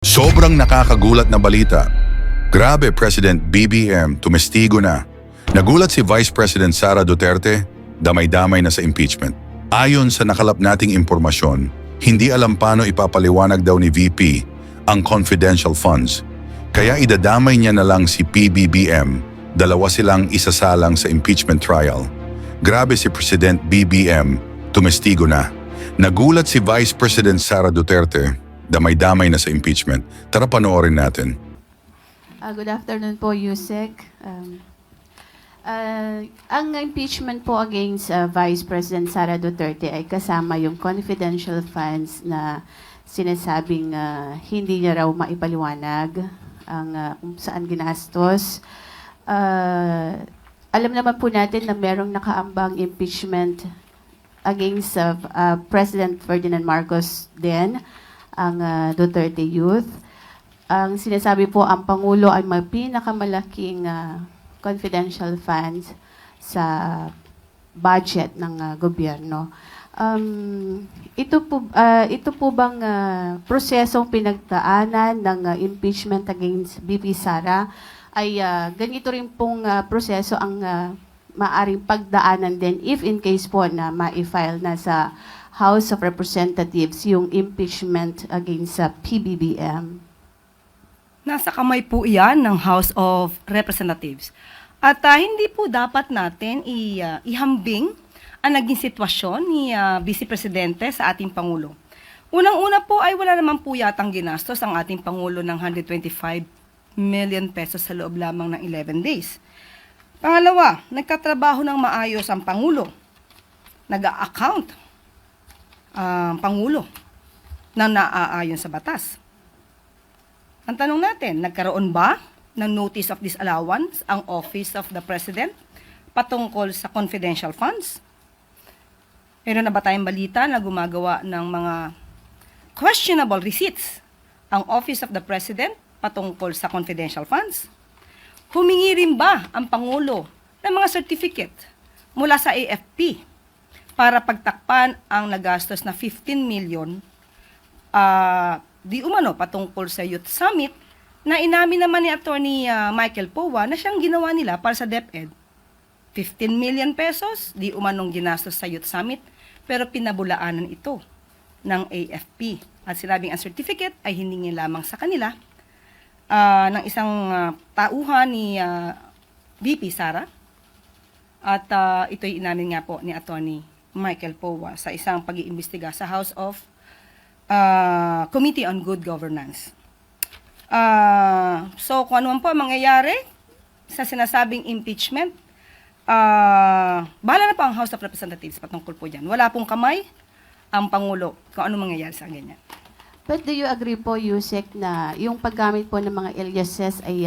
Sobrang nakakagulat na balita. Grabe, President BBM, tumestigo na. Nagulat si Vice President Sara Duterte, damay-damay na sa impeachment. Ayon sa nakalap nating impormasyon, hindi alam paano ipapaliwanag daw ni VP ang confidential funds. Kaya idadamay niya na lang si PBBM, dalawa silang isasalang sa impeachment trial. Grabe si President BBM, tumestigo na. Nagulat si Vice President Sara Duterte, damay-damay na sa impeachment. Tara panoorin natin. Good afternoon po, Yusek. Ang impeachment po against Vice President Sara Duterte ay kasama yung confidential funds na sinasabing hindi niya raw maipaliwanag ang kung saan ginastos. Alam naman po natin na merong nakaambang impeachment against President Ferdinand Marcos din, ang Duterte Youth. Ang sinasabi po, ang Pangulo ay may pinakamalaking confidential funds sa budget ng gobyerno. Ito po bang prosesong pinagdaanan ng impeachment against BP Sara ay ganito rin pong proseso ang maaring pagdaanan din if in case po na ma-file na sa House of Representatives yung impeachment against sa PBBM? Nasa kamay po iyan ng House of Representatives. At hindi po dapat natin ihambing ang naging sitwasyon ni Vice Presidente sa ating Pangulo. Unang-una po ay wala naman po yatang ginastos ang ating Pangulo ng 125 million pesos sa loob lamang ng 11 days. Pangalawa, nagkatrabaho ng maayos ang Pangulo. Nag-a-account Pangulo na naaayon sa batas. Ang tanong natin, nagkaroon ba ng notice of disallowance ang Office of the President patungkol sa confidential funds? Meron na ba tayong balita na gumagawa ng mga questionable receipts ang Office of the President patungkol sa confidential funds? Humingi rin ba ang Pangulo ng mga certificate mula sa AFP para pagtakpan ang nagastos na 15 million di umano patungkol sa Youth Summit na inamin naman ni Attorney Michael Powa na siyang ginawa nila para sa DepEd. 15 million pesos, di umanong ginastos sa Youth Summit, pero pinabulaanan ito ng AFP. At sinabing ang certificate ay hiningi lamang sa kanila ng isang tauhan ni VP Sara. At ito'y inamin nga po ni Attorney Michael Powa sa isang pag-iimbestiga sa House of Committee on Good Governance. So, kung ano man po ang mangyayari sa sinasabing impeachment, bahala na po ang House of Representatives patungkol po dyan. Wala pong kamay ang Pangulo kung ano mangyayari sa ganyan. But do you agree po, Yusek, na yung paggamit po ng mga aliases ay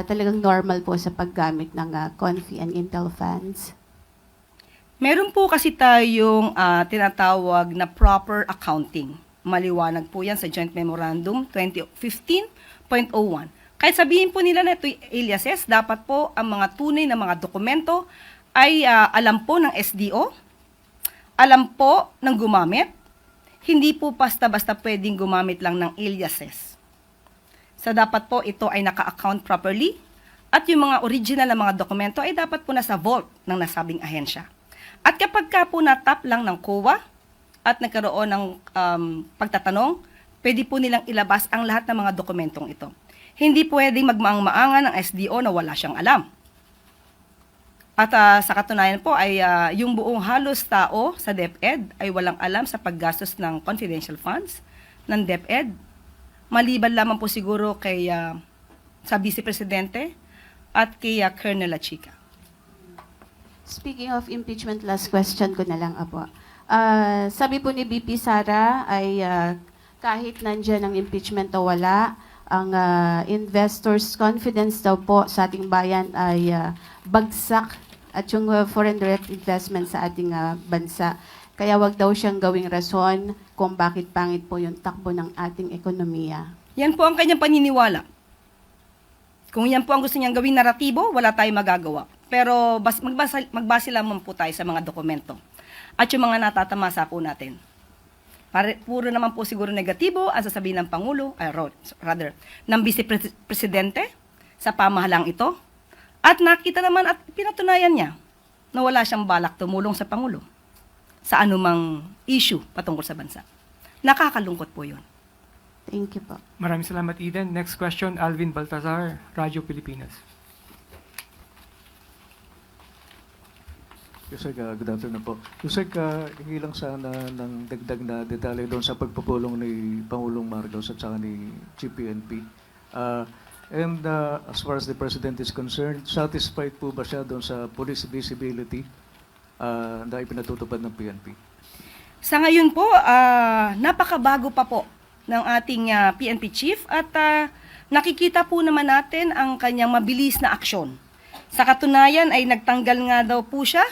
talagang normal po sa paggamit ng Confi and Intel funds? Meron po kasi tayong tinatawag na proper accounting. Maliwanag po yan sa Joint Memorandum 2015.01. Kahit sabihin po nila na ito'y aliases, dapat po ang mga tunay na mga dokumento ay alam po ng SDO, alam po ng gumamit, hindi po basta-basta pwedeng gumamit lang ng aliases. So dapat po ito ay naka-account properly at yung mga original na mga dokumento ay dapat po nasa vault ng nasabing ahensya. At kapag ka po natap lang ng COA at nagkaroon ng pagtatanong, pwede po nilang ilabas ang lahat ng mga dokumentong ito. Hindi pwedeng magmaang-maangan ng SDO na wala siyang alam. At sa katunayan po ay yung buong halos tao sa DepEd ay walang alam sa paggastos ng confidential funds ng DepEd. Maliban lamang po siguro kay sa Vice Presidente at kay Colonel Lachica. Speaking of impeachment, last question ko na lang, Apo. Sabi po ni BP Sara ay kahit nandyan ang impeachment o wala, ang investors' confidence daw po sa ating bayan ay bagsak at yung foreign direct investment sa ating bansa. Kaya wag daw siyang gawing rason kung bakit pangit po yung takbo ng ating ekonomiya. Yan po ang kanyang paniniwala. Kung yan po ang gusto niyang gawing naratibo, wala tayong magagawa. Pero magbase lamang po tayo sa mga dokumento at yung mga natatamasa po natin. Puro naman po siguro negatibo ang sasabihin ng Pangulo, ng Vice Presidente sa pamahalang ito. At nakita naman at pinatunayan niya na wala siyang balak tumulong sa Pangulo sa anumang issue patungkol sa bansa. Nakakalungkot po yun. Thank you po. Maraming salamat, Eden. Next question, Alvin Baltazar, Radyo Pilipinas. Yusek, good afternoon po. Yusek, hingi lang sana ng dagdag na detalye doon sa pagpupulong ni Pangulong Marcos at saka ni GPNP. As far as the President is concerned, satisfied po ba siya doon sa police visibility na ipinatutupad ng PNP? Sa ngayon po, napakabago pa po ng ating PNP chief at nakikita po naman natin ang kanyang mabilis na aksyon. Sa katunayan ay nagtanggal nga daw po siya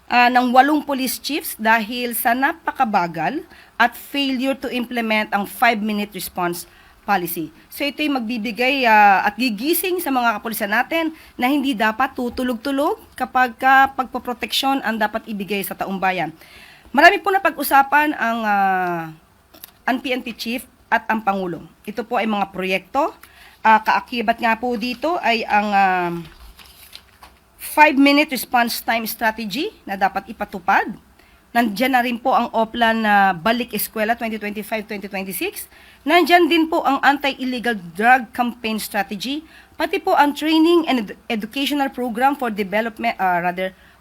ng 8 police chiefs dahil sa napakabagal at failure to implement ang 5-minute response policy. So ito'y magbibigay at gigising sa mga kapulisan natin na hindi dapat tutulog-tulog kapag pagpoproteksyon ang dapat ibigay sa taong bayan. Marami po na pag-usapan ang PNP chief at ang Pangulo. Ito po ay mga proyekto. Kaakibat nga po dito ay ang 5-minute response time strategy na dapat ipatupad. Nandiyan na rin po ang OPLAN na Balik Eskwela 2025-2026. Nandiyan din po ang Anti-Illegal Drug Campaign Strategy, pati po ang Training and Educational Program for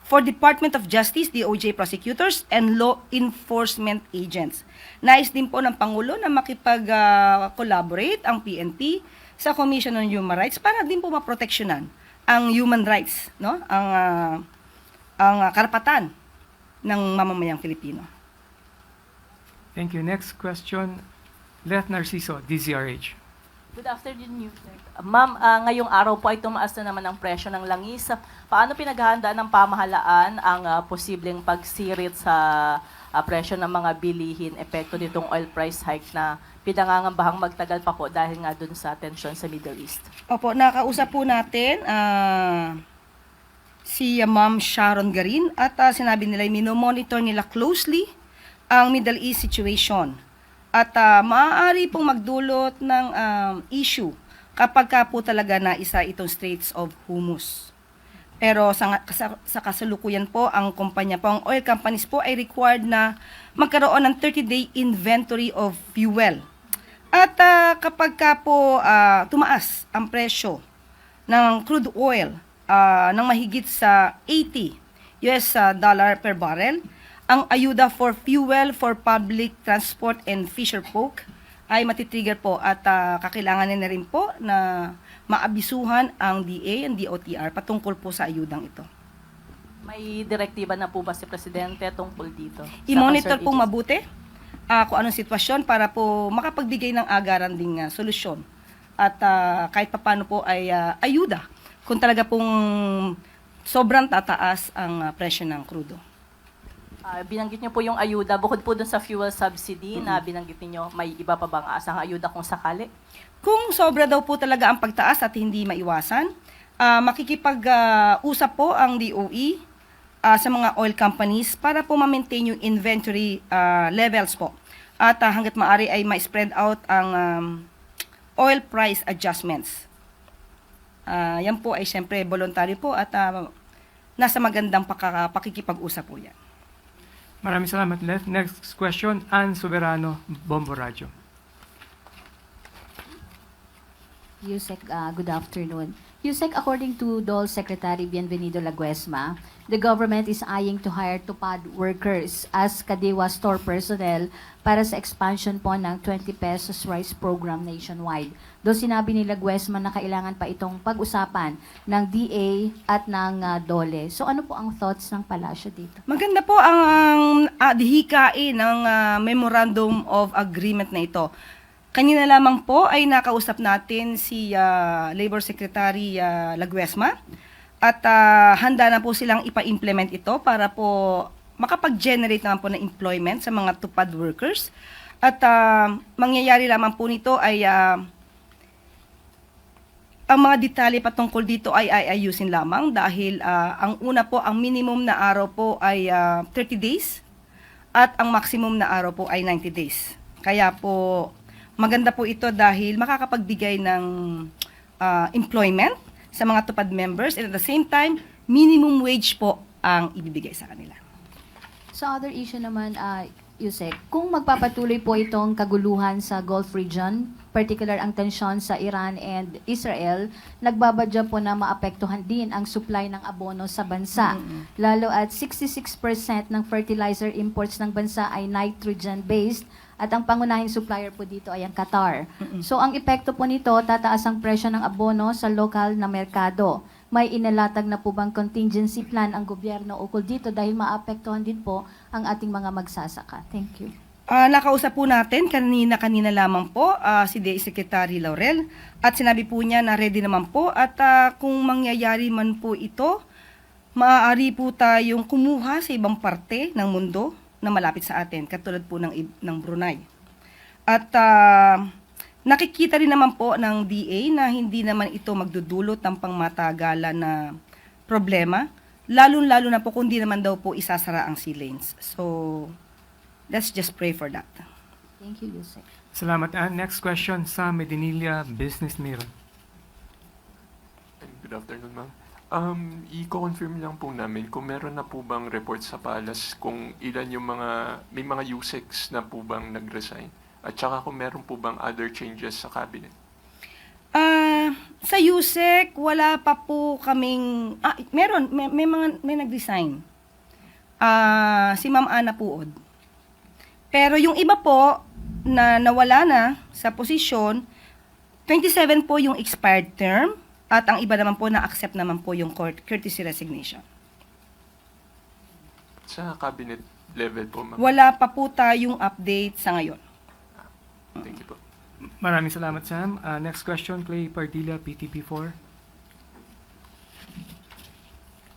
for Department of Justice, DOJ prosecutors, and law enforcement agents. Nais din po ng Pangulo na makipag-collaborate ang PNP sa Commission on Human Rights para din po maproteksyonan ang human rights, no? Ang karapatan ng mamamayang Pilipino. Thank you. Next question, Leth Narciso, DZRH. Good afternoon, Ma'am, ngayong araw po ay tumaas na naman ang presyo ng langis. Paano pinaghahandaan ng pamahalaan ang posibleng pagsirit sa presyo ng mga bilihin, epekto nitong oil price hike na pinangangambahang magtagal pa po dahil nga dun sa tension sa Middle East? Opo, nakausap po natin si Ma'am Sharon Garin at sinabi nila minomonitor nila closely ang Middle East situation. At maaari pong magdulot ng issue kapag ka po talaga na isa itong Straits of Hormuz. Pero sa kasalukuyan po, ang kumpanya po, ang oil companies po ay required na magkaroon ng 30-day inventory of fuel. At kapag ka po tumaas ang presyo ng crude oil ng mahigit sa $80 per barrel, ang ayuda for fuel for public transport and fisher folk ay matitrigger po at kakailanganin na rin po na maabisuhan ang DA and DOTR patungkol po sa ayudang ito. May direktiba na po ba si Presidente tungkol dito? I-monitor pong mabuti kung anong sitwasyon para po makapagbigay ng agaran ding solusyon at kahit papaano po ay ayuda kung talaga pong sobrang tataas ang presyo ng krudo. Binanggit niyo po yung ayuda, bukod po dun sa fuel subsidy na binanggit niyo, may iba pa bang asang ayuda kung sakali? Kung sobra daw po talaga ang pagtaas at hindi maiwasan, makikipag-usap po ang DOE sa mga oil companies para po ma-maintain yung inventory levels po. At hanggat maaari ay ma-spread out ang oil price adjustments. Yan po ay siyempre voluntary po at nasa magandang pakikipag-usap po yan. Maraming salamat, Leth. Next question, Ann Soberano, Bombo Radio. Yusek, good afternoon. Yusek, according to DOL Secretary Bienvenido Laguesma, the government is eyeing to hire tupad workers as Kadewa store personnel para sa expansion po ng 20 pesos rice program nationwide. Doon sinabi ni Laguesma na kailangan pa itong pag-usapan ng DA at ng DOLE. So ano po ang thoughts ng palasyo dito? Maganda po ang hikain ng Memorandum of Agreement na ito. Kanina lamang po ay nakausap natin si Labor Secretary Laguesma at handa na po silang ipa-implement ito para po makapag-generate naman po ng employment sa mga tupad workers. At mangyayari lamang po nito ay ang mga detalye patungkol dito ay ayusin lamang dahil ang una po, ang minimum na araw po ay 30 days. at ang maximum na araw po ay 90 days. Kaya po, maganda po ito dahil makakapagbigay ng employment sa mga tupad members and at the same time, minimum wage po ang ibibigay sa kanila. Sa other issue naman, Yusek, kung magpapatuloy po itong kaguluhan sa Gulf region, particular ang tensyon sa Iran and Israel, nagbabadya po na maapektuhan din ang supply ng abono sa bansa. Lalo at 66% ng fertilizer imports ng bansa ay nitrogen-based at ang pangunahing supplier po dito ay ang Qatar. So ang epekto po nito, tataas ang presyo ng abono sa lokal na merkado. May inalatag na po bang contingency plan ang gobyerno ukol dito dahil maapektuhan din po ang ating mga magsasaka? Thank you. Nakausap po natin kanina lamang po si DA Secretary Laurel at sinabi po niya na ready naman po at kung mangyayari man po ito, maaari po tayong kumuha sa ibang parte ng mundo na malapit sa atin, katulad po ng Brunei. At nakikita rin naman po ng DA na hindi naman ito magdudulot ng pangmatagalan na problema, lalo na po kung di naman daw po isasara ang sea lanes. So, let's just pray for that. Thank you, Yusek. Salamat, Ann. Next question sa Medinilla Business Mirror. Good afternoon, ma'am. I-confirm lang po namin kung meron na po bang report sa Palace kung ilan yung may mga USECs na po bang nag-resign at saka kung meron po bang other changes sa cabinet. Sa USEC, wala pa po kaming, may nag-resign. Si Ma'am Ana Puod. Pero yung iba po na nawala na sa posisyon, 27 po yung expired term at ang iba naman po na-accept naman po yung courtesy resignation. Sa cabinet level po, ma'am. Wala pa po tayong update sa ngayon. Thank you po. Maraming salamat, Sam. Next question, Clay Pardilla, PTP4.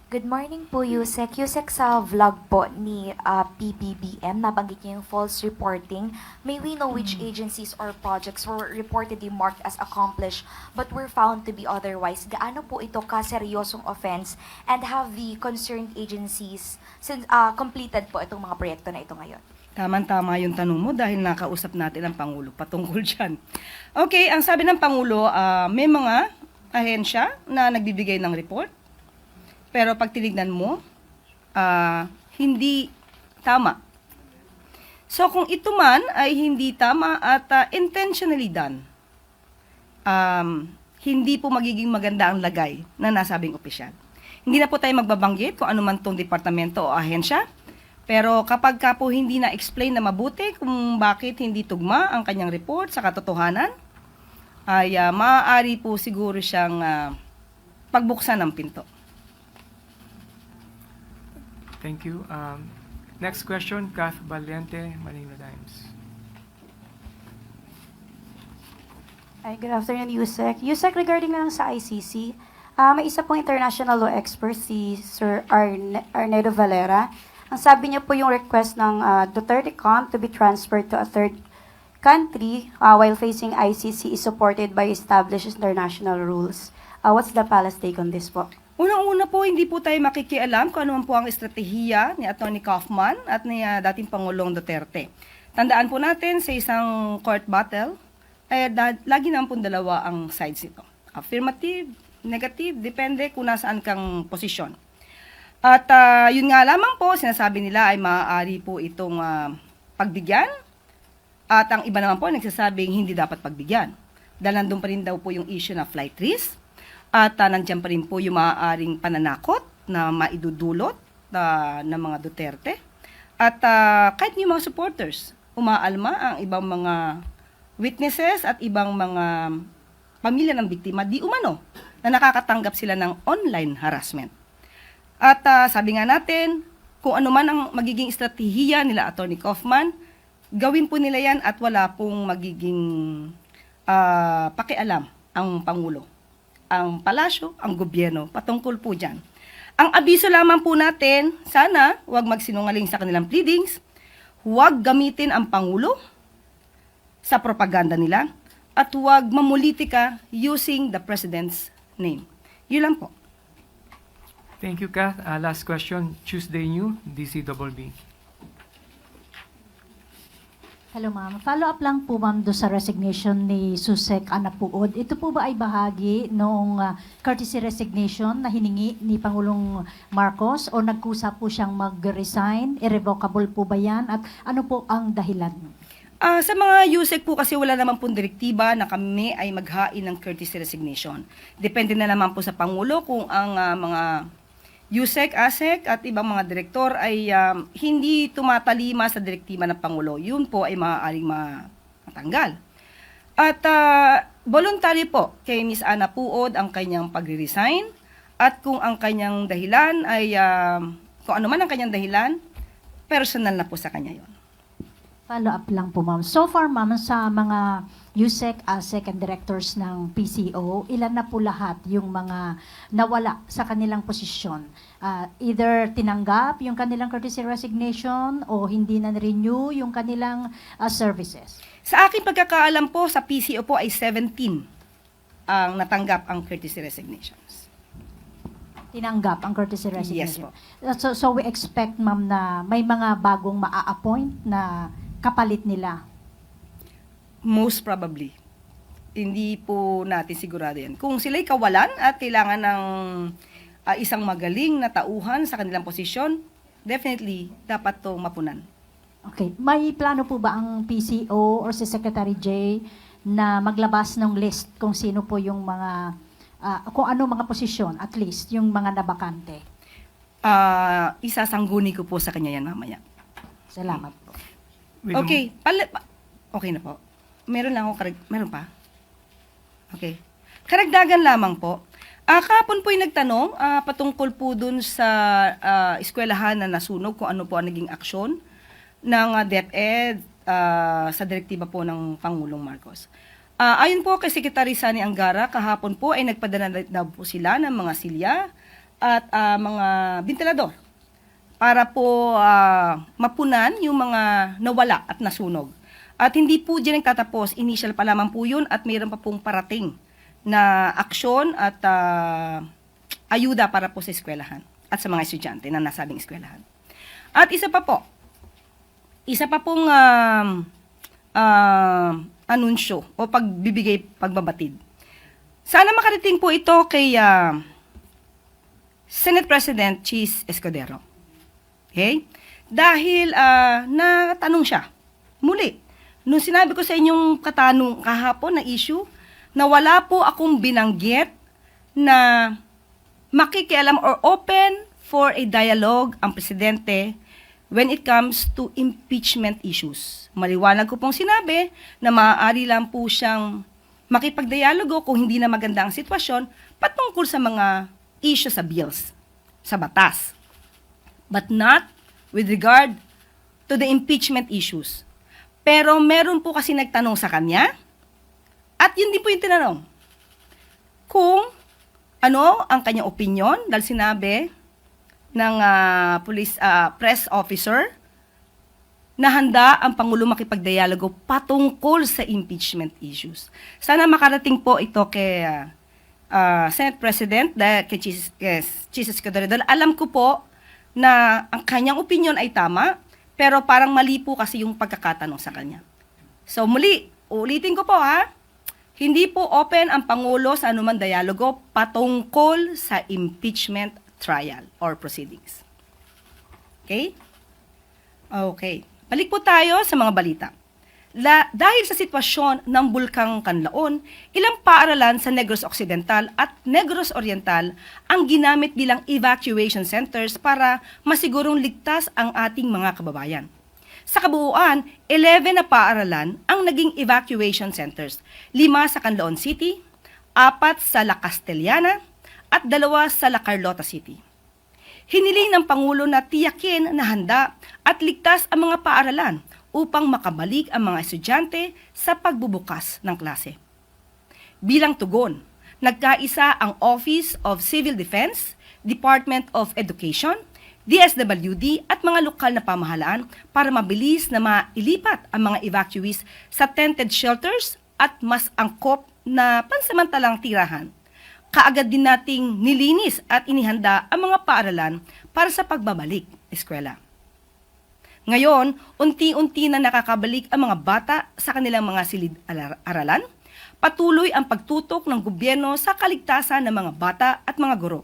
Good morning po, Yusek. Yusek, sa vlog po ni PBBM, nabanggit niyo yung false reporting. May we know which agencies or projects were reportedly marked as accomplished but were found to be otherwise? Gaano po ito kaseryosong offense and have the concerned agencies completed po itong mga proyekto na ito ngayon? Tama yung tanong mo dahil nakausap natin ang Pangulo patungkol dyan. Okay, ang sabi ng Pangulo, may mga ahensya na nagbibigay ng report. Pero pag tinignan mo, hindi tama. So kung ito man ay hindi tama at intentionally done, hindi po magiging maganda ang lagay na nasabing opisyal. Hindi na po tayo magbabanggit kung ano man tong departamento o ahensya, pero kapag ka po hindi na-explain na mabuti kung bakit hindi tugma ang kanyang report sa katotohanan, ay maaari po siguro siyang pagbuksan ng pinto. Thank you. Next question, Kath Valiente, Manila Times. Hi, good afternoon, Yusek. Yusek, regarding na lang sa ICC, may isa pong international law expert, si Sir Arnedo Valera. Ang sabi niya po yung request ng Duterte camp to be transferred to a third country while facing ICC is supported by established international rules. What's the palace take on this po? Unang-una po, hindi po tayo makikialam kung ano man po ang estratehiya ni Atty. Kaufman at ni dating Pangulong Duterte. Tandaan po natin sa isang court battle, lagi naman po dalawa ang sides nito. Affirmative, negative, depende kung nasaan kang posisyon. At yun nga lamang po, sinasabi nila ay maaari po itong pagbigyan at ang iba naman po nagsasabing hindi dapat pagbigyan. Dahil nandun pa rin daw po yung issue na flight risk. At nandiyan pa rin po yung maaaring pananakot na maidudulot ng mga Duterte. At kahit yung mga supporters, umaalma ang ibang mga witnesses at ibang mga pamilya ng biktima, di umano, na nakakatanggap sila ng online harassment. At sabi nga natin, kung ano man ang magiging estratehiya nila Atty. Kaufman, gawin po nila yan at wala pong magiging pakialam ang Pangulo, ang palasyo, ang gobyerno, patungkol po dyan. Ang abiso lamang po natin, sana huwag magsinungaling sa kanilang pleadings, huwag gamitin ang Pangulo sa propaganda nila, at huwag mamulitika using the President's name. Yun lang po. Thank you, Kath. Last question, Tuesday New, DCBB. Hello ma'am. Follow up lang po ma'am do sa resignation ni Susek Anapuod. Ito po ba ay bahagi noong courtesy resignation na hiningi ni Pangulong Marcos o nagkusa po siyang mag-resign? Irrevocable po ba yan? At ano po ang dahilan? Sa mga USEC po kasi wala naman pong direktiba na kami ay maghain ng courtesy resignation. Depende na naman po sa Pangulo kung ang mga USEC, ASEC at ibang mga direktor ay hindi tumatalima sa direktiba ng Pangulo. Yun po ay maaaring matanggal. At voluntary po kay Ms. Ana Puod ang kanyang pagre-resign at kung ang kanyang dahilan ay, kung ano man ang kanyang dahilan, personal na po sa kanya yon. Follow up lang po ma'am. So far ma'am sa mga USEC, ASEC and directors ng PCO, ilan na po lahat yung mga nawala sa kanilang posisyon? Either tinanggap yung kanilang courtesy resignation o hindi na renew yung kanilang services? Sa aking pagkakaalam po, sa PCO po ay 17 ang natanggap ang courtesy resignations. Tinanggap ang courtesy resignation? Yes po. So we expect ma'am na may mga bagong maa-appoint na kapalit nila? Most probably. Hindi po natin sigurado yan. Kung sila'y kawalan at kailangan ng isang magaling na tauhan sa kanilang posisyon, definitely dapat to mapunan. Okay. May plano po ba ang PCO or si Secretary Jay na maglabas ng list kung sino po yung mga, kung ano mga posisyon, at least, yung mga nabakante? Isasangguni ko po sa kanya yan mamaya. Salamat po. Okay. Okay na po. Meron lang ako, meron pa? Okay. Karagdagan lamang po. Kahapon po yung nagtanong patungkol po dun sa eskwelahan na nasunog, kung ano po ang naging aksyon ng DepEd sa direktiba po ng Pangulong Marcos. Ayon po kay Secretary Sani Angara, kahapon po ay nagpadala na po sila ng mga silya at mga ventilador para po mapunan yung mga nawala at nasunog. At hindi po dyan nagtatapos, initial pa lamang po yun at mayroon pa pong parating na aksyon at ayuda para po sa eskwelahan at sa mga estudyante na nasabing eskwelahan. At isa pa pong anunsyo o pagbabatid. Sana makarating po ito kay Senate President Chis Escudero. Okay? Dahil natanong siya, muli, nung sinabi ko sa inyong kahapon na issue, na wala po akong binanggit na makikialam or open for a dialogue ang presidente when it comes to impeachment issues. Maliwanag ko pong sinabi na maaari lang po siyang makipagdialogo kung hindi na maganda ang sitwasyon patungkol sa mga issue sa bills, sa batas. But not with regard to the impeachment issues. Pero meron po kasi nagtanong sa kanya, at yun din po yung tinanong, kung ano ang kanyang opinion, dahil sinabi ng press officer na handa ang Pangulo makipagdialogo patungkol sa impeachment issues. Sana makarating po ito kay Senate President, kay Chis Escudero. Alam ko po na ang kanyang opinion ay tama, pero parang mali po kasi yung pagkakatanong sa kanya. So muli, ulitin ko po hindi po open ang Pangulo sa anumang dialogo patungkol sa impeachment trial or proceedings. Okay? Okay. Balik po tayo sa mga balita. Dahil sa sitwasyon ng Bulkang Kanlaon, ilang paaralan sa Negros Occidental at Negros Oriental ang ginamit bilang evacuation centers para masigurong ligtas ang ating mga kababayan. Sa kabuuan, 11 na paaralan ang naging evacuation centers, 5 sa Canlaon City, 4 sa La Castellana, at 2 sa La Carlota City. Hiniling ng Pangulo na tiyakin na handa at ligtas ang mga paaralan upang makabalik ang mga estudyante sa pagbubukas ng klase. Bilang tugon, nagkaisa ang Office of Civil Defense, Department of Education, DSWD at mga lokal na pamahalaan para mabilis na mailipat ang mga evacuees sa tented shelters at mas angkop na pansamantalang tirahan. Kaagad din nating nilinis at inihanda ang mga paaralan para sa pagbabalik eskwela. Ngayon, unti-unti na nakakabalik ang mga bata sa kanilang mga silid-aralan. Patuloy ang pagtutok ng gobyerno sa kaligtasan ng mga bata at mga guro.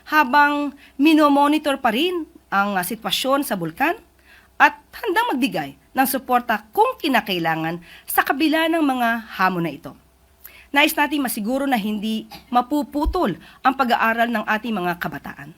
Habang minomonitor pa rin ang sitwasyon sa bulkan at handang magbigay ng suporta kung kinakailangan sa kabila ng mga hamon na ito. Nais natin masiguro na hindi mapuputol ang pag-aaral ng ating mga kabataan.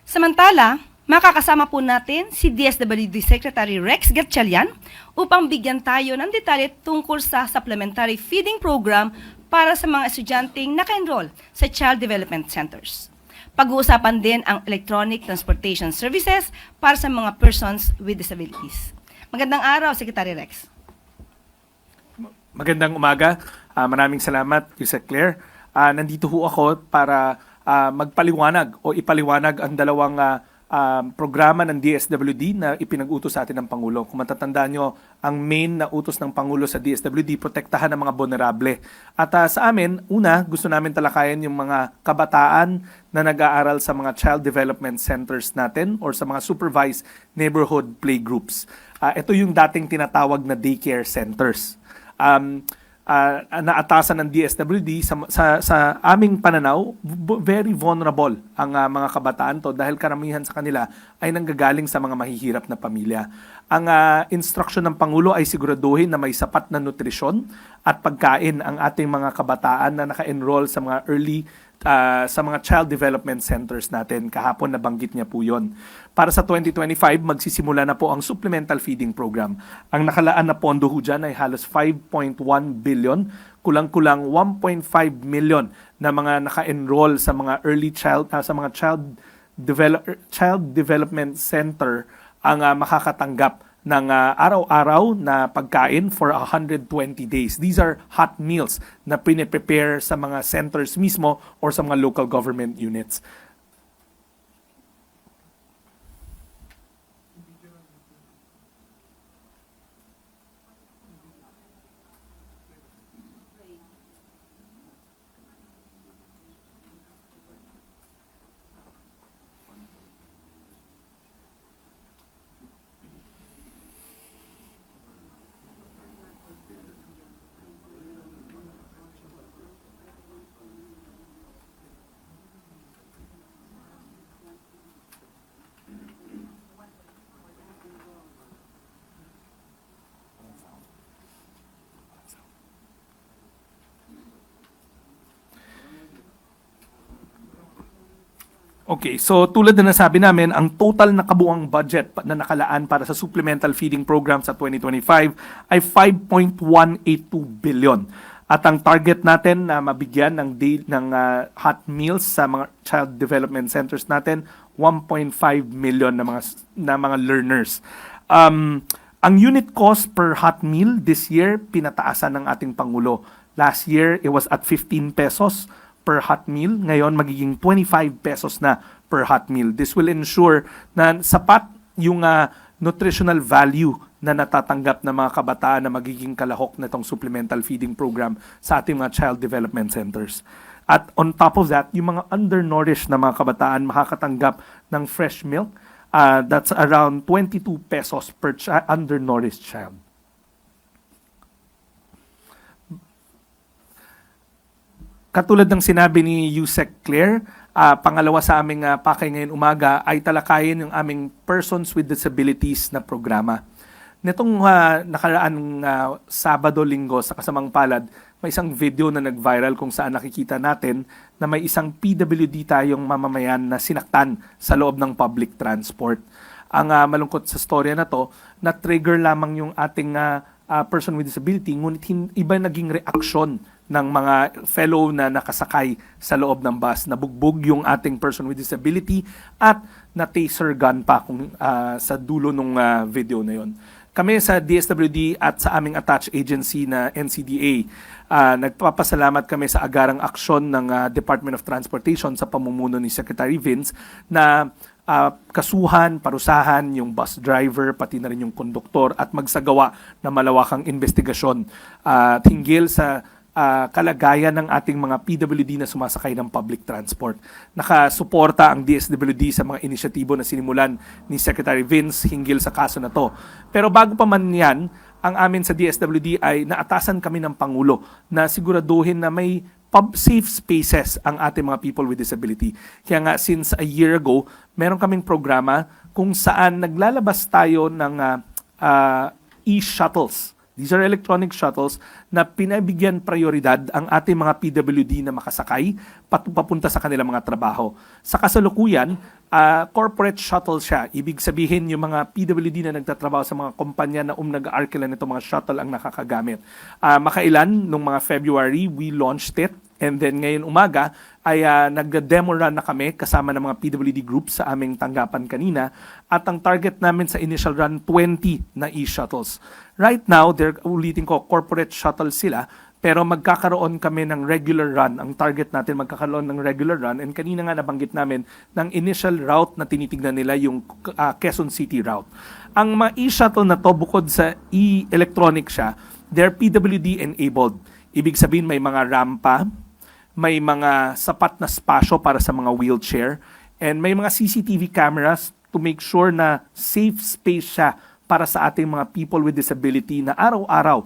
Samantala, makakasama po natin si DSWD Secretary Rex Gatchalian upang bigyan tayo ng detalye tungkol sa supplementary feeding program para sa mga estudyanteng naka-enroll sa Child Development Centers. Pag-uusapan din ang electronic transportation services para sa mga persons with disabilities. Magandang araw, Secretary Rex. Magandang umaga. Maraming salamat, Yusek Claire. Nandito ho ako para magpaliwanag o ipaliwanag ang dalawang programa ng DSWD na ipinag-utos sa atin ng Pangulo. Kung matatandaan nyo, ang main na utos ng Pangulo sa DSWD, protektahan ang mga vulnerable. At sa amin, una, gusto namin talakayan yung mga kabataan na nag-aaral sa mga child development centers natin or sa mga supervised neighborhood playgroups. Ito yung dating tinatawag na daycare centers. Naatasan ng DSWD sa aming pananaw, very vulnerable ang mga kabataan to dahil karamihan sa kanila ay nanggagaling sa mga mahihirap na pamilya. Ang instruction ng Pangulo ay siguraduhin na may sapat na nutrisyon at pagkain ang ating mga kabataan na naka-enroll sa mga sa mga child development centers natin. Kahapon nabanggit niya po yun. Para sa 2025, magsisimula na po ang supplemental feeding program. Ang nakalaan na pondo ho dyan ay halos 5.1 billion, kulang-kulang 1.5 million na mga naka-enroll sa mga child development center ang makakatanggap ng araw-araw na pagkain for 120 days. These are hot meals na pine-prepare sa mga centers mismo or sa mga local government units. Okay, so tulad na nasabi namin, ang total na kabuang budget na nakalaan para sa supplemental feeding program sa 2025 ay 5.182 billion. At ang target natin na mabigyan ng hot meals sa mga child development centers natin, 1.5 million na mga learners. Ang unit cost per hot meal this year, pinataasan ng ating Pangulo. Last year, it was at 15 pesos per hot meal. Ngayon, magiging 25 pesos na per hot meal. This will ensure na sapat yung nutritional value na natatanggap ng mga kabataan na magiging kalahok na itong supplemental feeding program sa ating mga child development centers. At on top of that, yung mga undernourished na mga kabataan makakatanggap ng fresh milk. That's around 22 pesos per undernourished child. Katulad ng sinabi ni Yusek Claire, pangalawa sa aming pakay ngayon umaga ay talakayin yung aming persons with disabilities na programa. Nitong nakaraang Sabado, Linggo sa Kasamang Palad, may isang video na nag-viral kung saan nakikita natin na may isang PWD tayong mamamayan na sinaktan sa loob ng public transport. Ang malungkot sa storya na to, na-trigger lamang yung ating person with disability, ngunit iba naging reaksyon ng mga fellow na nakasakay sa loob ng bus. Nabugbog yung ating person with disability at na-taser gun pa sa dulo ng video na yon. Kami sa DSWD at sa aming attached agency na NCDA, nagpapasalamat kami sa agarang aksyon ng Department of Transportation sa pamumuno ni Secretary Vince na kasuhan, parusahan yung bus driver, pati na rin yung konduktor at magsagawa ng malawakang investigasyon hinggil sa kalagayan ng ating mga PWD na sumasakay ng public transport. Nakasuporta ang DSWD sa mga inisyatibo na sinimulan ni Secretary Vince hinggil sa kaso na to. Pero bago pa man yan, ang amin sa DSWD ay naatasan kami ng Pangulo na siguraduhin na may safe spaces ang ating mga people with disability. Kaya nga, since a year ago, meron kaming programa kung saan naglalabas tayo ng e-shuttles. These are electronic shuttles na pinabigyan prioridad ang ating mga PWD na makasakay papunta sa kanilang mga trabaho. Sa kasalukuyan, corporate shuttle siya. Ibig sabihin yung mga PWD na nagtatrabaho sa mga kumpanya na nag-aarkila nito mga shuttle ang nakakagamit. Makailan, nung mga February, we launched it. And then ngayon umaga ay nag-demo run na kami kasama ng mga PWD groups sa aming tanggapan kanina. At ang target namin sa initial run, 20 na e-shuttles. Right now, ulitin ko, corporate shuttle sila, pero magkakaroon kami ng regular run. Ang target natin magkakaroon ng regular run. And kanina nga nabanggit namin ng initial route na tinitignan nila yung Quezon City route. Ang mga e-shuttle na to, bukod sa e-electronic siya, they're PWD enabled. Ibig sabihin may mga rampa, may mga sapat na spasyo para sa mga wheelchair, and may mga CCTV cameras to make sure na safe space siya para sa ating mga people with disability na araw-araw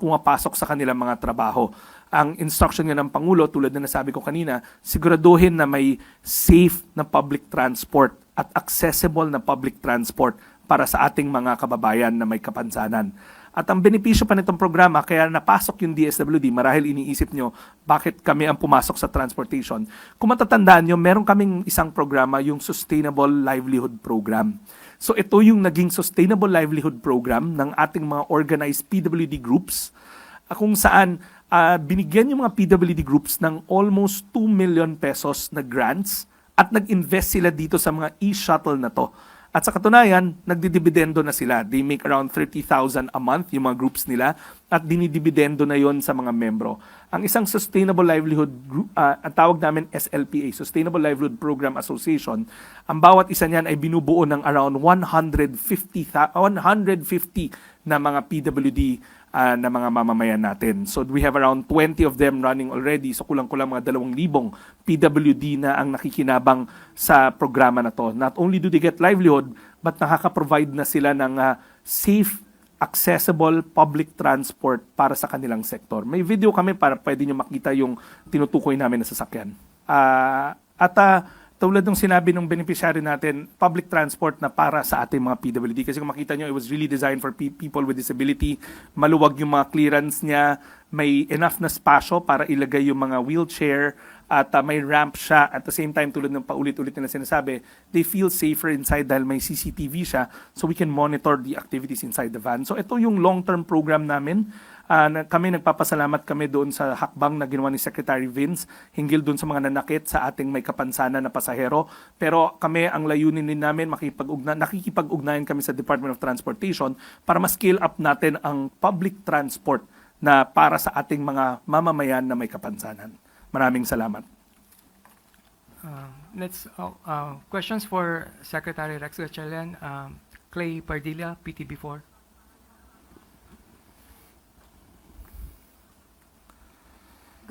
pumapasok sa kanilang mga trabaho. Ang instruction nga ng Pangulo, tulad na nasabi ko kanina, siguraduhin na may safe na public transport at accessible na public transport para sa ating mga kababayan na may kapansanan. At ang benepisyo pa nitong programa, kaya napasok yung DSWD, marahil iniisip nyo, bakit kami ang pumasok sa transportation. Kung matatandaan nyo, meron kaming isang programa, yung Sustainable Livelihood Program. So ito yung naging Sustainable Livelihood Program ng ating mga organized PWD groups, kung saan binigyan yung mga PWD groups ng almost 2 million pesos na grants at nag-invest sila dito sa mga e-shuttle na to. At sa katunayan, nagdidibidendo na sila. They make around 30,000 a month, yung mga groups nila, at dinidibidendo na yon sa mga membro. Ang isang Sustainable Livelihood Group, ang tawag namin SLPA, Sustainable Livelihood Program Association, ang bawat isa niyan ay binubuo ng around 150 na mga PWD na mga mamamayan natin. So we have around 20 of them running already. So kulang-kulang mga 2,000 PWD na ang nakikinabang sa programa na to. Not only do they get livelihood, but nakaka-provide na sila ng safe, accessible public transport para sa kanilang sektor. May video kami para pwede nyo makita yung tinutukoy namin na sasakyan. Tulad ng sinabi ng beneficiary natin, public transport na para sa ating mga PWD. Kasi kung makita nyo, it was really designed for people with disability. Maluwag yung mga clearance niya, may enough na spasyo para ilagay yung mga wheelchair, at may ramp siya. At the same time, tulad ng paulit-ulit na sinasabi, they feel safer inside dahil may CCTV siya, so we can monitor the activities inside the van. So ito yung long-term program namin. Kami nagpapasalamat kami doon sa hakbang na ginawa ni Secretary Vince hinggil doon sa mga nanakit sa ating may kapansanan na pasahero. Pero kami, ang layunin din namin, nakikipag-ugnayan kami sa Department of Transportation para ma-scale up natin ang public transport na para sa ating mga mamamayan na may kapansanan. Maraming salamat. Questions for Secretary Rex Gatchalian. Clay Pardilla, PTB4.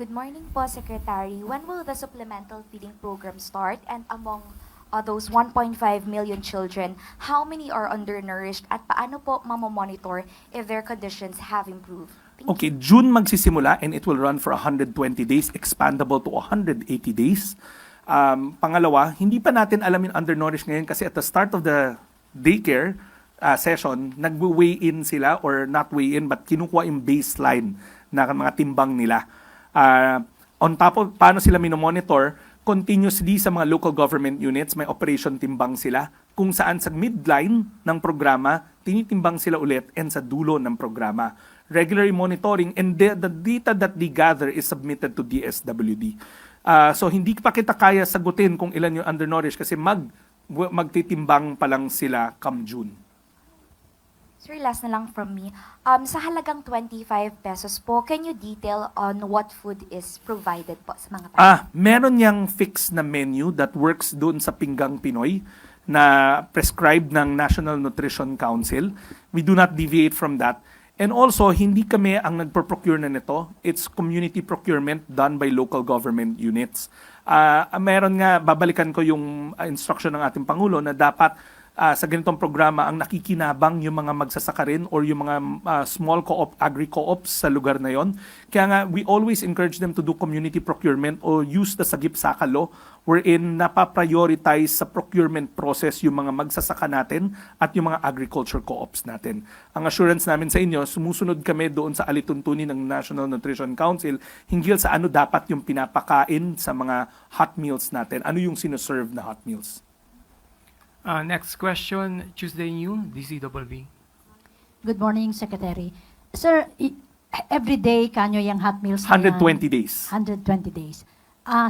Good morning po, Secretary. When will the supplemental feeding program start? And among those 1.5 million children, how many are undernourished? At paano po mamamonitor if their conditions have improved? Okay, June magsisimula and it will run for 120 days, expandable to 180 days. Pangalawa, hindi pa natin alam yung undernourished ngayon kasi at the start of the daycare session, nag-weigh in sila or not weigh in but kinukuha yung baseline na mga timbang nila. On top of paano sila minomonitor, continuously sa mga local government units, may operation timbang sila kung saan sa midline ng programa, tinitimbang sila ulit and sa dulo ng programa. Regular monitoring and the data that they gather is submitted to DSWD. So hindi pa kita kaya sagutin kung ilan yung undernourished kasi magtitimbang pa lang sila come June. Sir, last na lang from me. Sa halagang 25 pesos po, can you detail on what food is provided po sa mga tao? Meron yang fixed na menu that works doon sa Pinggang Pinoy na prescribed ng National Nutrition Council. We do not deviate from that. And also, hindi kami ang nagpo-procure na nito. It's community procurement done by local government units. Meron nga, babalikan ko yung instruction ng ating Pangulo na dapat sa ganitong programa ang nakikinabang yung mga magsasaka rin or yung mga small co-op, agri-co-ops sa lugar na yon. Kaya nga, we always encourage them to do community procurement or use the Sagip-Saka law wherein napaprioritize sa procurement process yung mga magsasaka natin at yung mga agriculture co-ops natin. Ang assurance namin sa inyo, sumusunod kami doon sa alituntunin ng National Nutrition Council hinggil sa ano dapat yung pinapakain sa mga hot meals natin. Ano yung sinuserve na hot meals. Next question, Tuesday New, DCWB. Good morning, Secretary. Sir, every day kanyo yung hot meals na 120 yan? days. 120 days.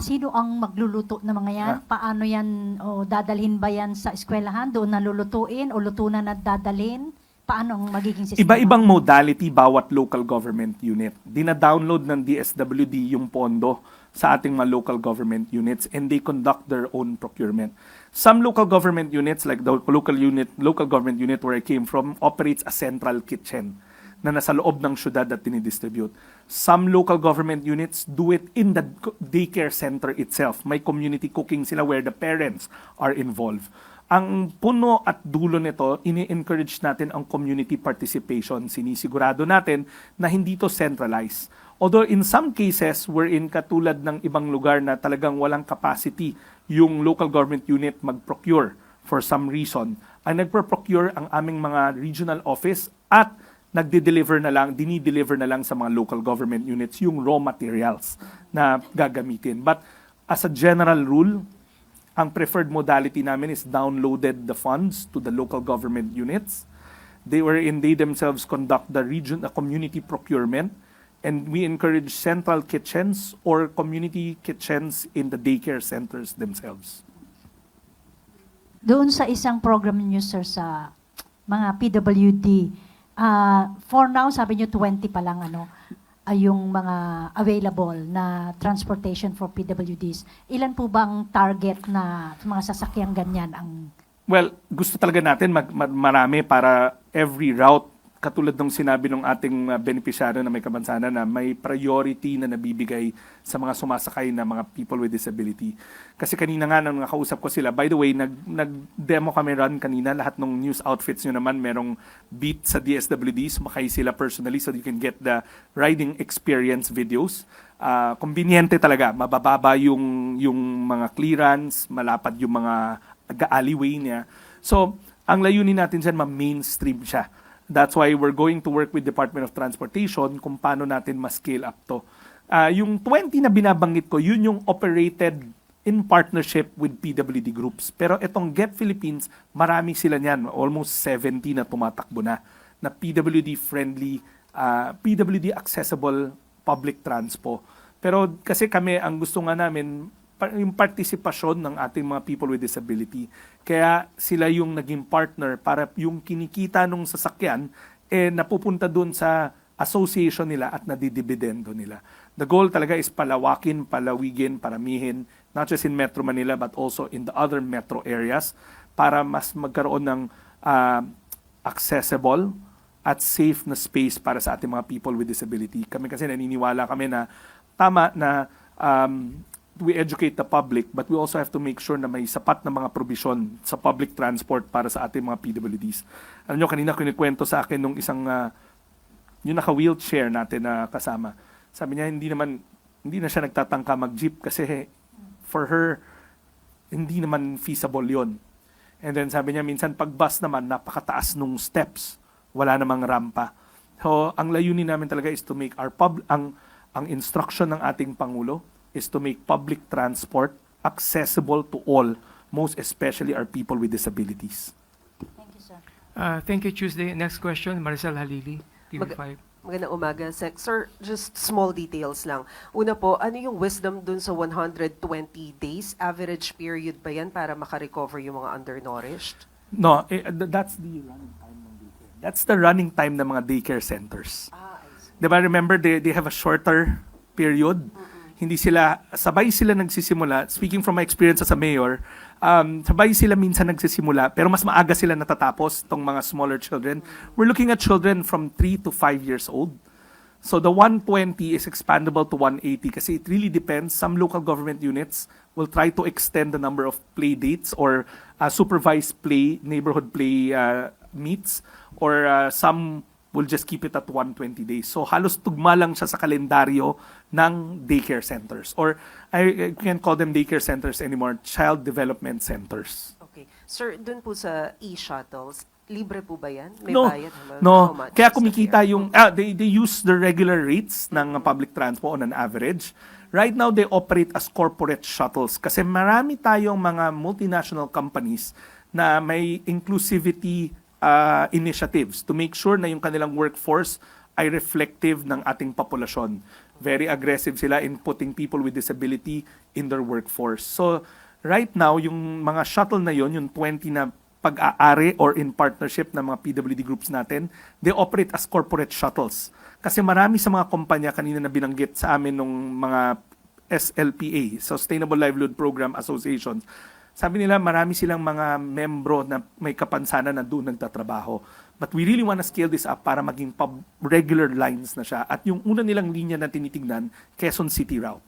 Sino ang magluluto ng mga yan? Paano yan, o dadalhin ba yan sa eskwelahan? Doon na lulutuin o luto na dadalhin? Paano ang magiging sistema? Iba-ibang modality bawat local government unit. Dina-download ng DSWD yung pondo sa ating mga local government units and they conduct their own procurement. Some local government units, like the local government unit where I came from, operates a central kitchen na nasa loob ng syudad at dinidistribute. Some local government units do it in the daycare center itself. May community cooking sila where the parents are involved. Ang puno at dulo nito, ini-encourage natin ang community participation. Sinisigurado natin na hindi to centralized. Although in some cases, wherein katulad ng ibang lugar na talagang walang capacity yung local government unit mag-procure for some reason, ang nagpro-procure ang aming mga regional office at dini-deliver na lang sa mga local government units yung raw materials na gagamitin. But as a general rule, ang preferred modality namin is downloaded the funds to the local government units. They themselves conduct the community procurement, and we encourage central kitchens or community kitchens in the daycare centers themselves. Doon sa isang program niyo, sir, sa mga PWD, for now, sabi niyo 20 pa lang yung mga available na transportation for PWDs. Ilan po bang target na mga sasakyang ganyan ang... Well, gusto talaga natin marami para every route, katulad ng sinabi ng ating beneficiaryo na may kabansanan na may priority na nabibigay sa mga sumasakay na mga people with disability. Kasi kanina nga nang nakausap ko sila, by the way, nag-demo kami run kanina, lahat ng news outfits nyo naman merong beat sa DSWD, sumakay sila personally so you can get the riding experience videos. Conveniente talaga, mabababa yung mga clearance, malapad yung mga alleyway niya. So, ang layunin natin dyan, ma-mainstream siya. That's why we're going to work with Department of Transportation kung paano natin ma-scale up to. Yung 20 na binabanggit ko, yun yung operated in partnership with PWD groups. Pero itong Get Philippines, marami sila niyan. Almost 70 na tumatakbo na PWD-friendly, PWD-accessible public transpo. Pero kasi kami, ang gusto nga namin, yung partisipasyon ng ating mga people with disability. Kaya sila yung naging partner para yung kinikita nung sasakyan napupunta dun sa association nila at nadidibidendo nila. The goal talaga is palawigin, paramihin, not just in Metro Manila but also in the other metro areas para mas magkaroon ng accessible at safe na space para sa ating mga people with disability. Kami kasi naniniwala kami na tama na we educate the public, but we also have to make sure na may sapat na mga provision sa public transport para sa ating mga PWDs. Alam nyo, kanina kinikwento sa akin nung isang, yung naka-wheelchair natin na kasama. Sabi niya, hindi na siya nagtatangka mag-jeep kasi for her, hindi naman feasible yon. And then sabi niya, minsan pag bus naman, napakataas nung steps. Wala namang rampa. So, ang layunin namin talaga is to make ang instruction ng ating Pangulo is to make public transport accessible to all, most especially our people with disabilities. Thank you, sir. Thank you, Tuesday. Next question, Maricel Halili, TV5. Magandang umaga, Sec. Sir, just small details lang. Una po, ano yung wisdom dun sa 120 days? Average period ba yan para makarecover yung mga undernourished? No, that's the running time ng daycare. That's the running time ng mga daycare centers. Diba, remember, they have a shorter period. Hindi sabay sila nagsisimula. Speaking from my experience as a mayor, sabay sila minsan nagsisimula, pero mas maaga sila natatapos, tong mga smaller children. We're looking at children from 3 to 5 years old. So the 120 is expandable to 180 kasi it really depends. Some local government units will try to extend the number of play dates or supervised play, neighborhood play meets, or some will just keep it at 120 days. So halos tugma lang siya sa kalendaryo ng daycare centers. Or I can't call them daycare centers anymore, child development centers. Okay. Sir, dun po sa e-shuttles, libre po ba yan? May No, bayad? How no. much Kaya is the kumikita fare? yung, they use the regular rates ng public transport on an average. Right now, they operate as corporate shuttles kasi marami tayong mga multinational companies na may inclusivity initiatives to make sure na yung kanilang workforce ay reflective ng ating populasyon. Very aggressive sila in putting people with disability in their workforce. So, right now, yung mga shuttle na yon, yung 20 na pag-aari or in partnership ng mga PWD groups natin, they operate as corporate shuttles. Kasi marami sa mga kumpanya kanina na binanggit sa amin ng mga SLPA, Sustainable Livelihood Program Associations, sabi nila marami silang mga membro na may kapansanan na doon nagtatrabaho. But we really want to scale this up para maging regular lines na siya. At yung una nilang linya na tinitignan, Quezon City route.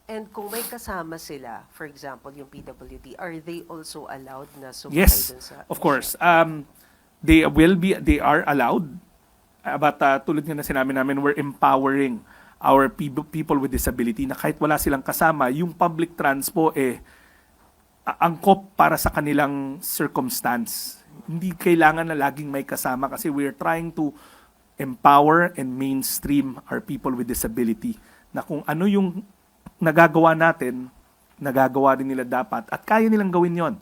And kung may kasama sila, for example, yung PWD, are they also allowed na sumakay Yes, dun sa... of course. They are allowed. But tulad nga na sinabi namin, we're empowering our people with disability na kahit wala silang kasama, yung public transpo angkop para sa kanilang circumstance. Hindi kailangan na laging may kasama kasi we're trying to empower and mainstream our people with disability na kung ano yung nagagawa natin, nagagawa rin nila dapat at kaya nilang gawin yon.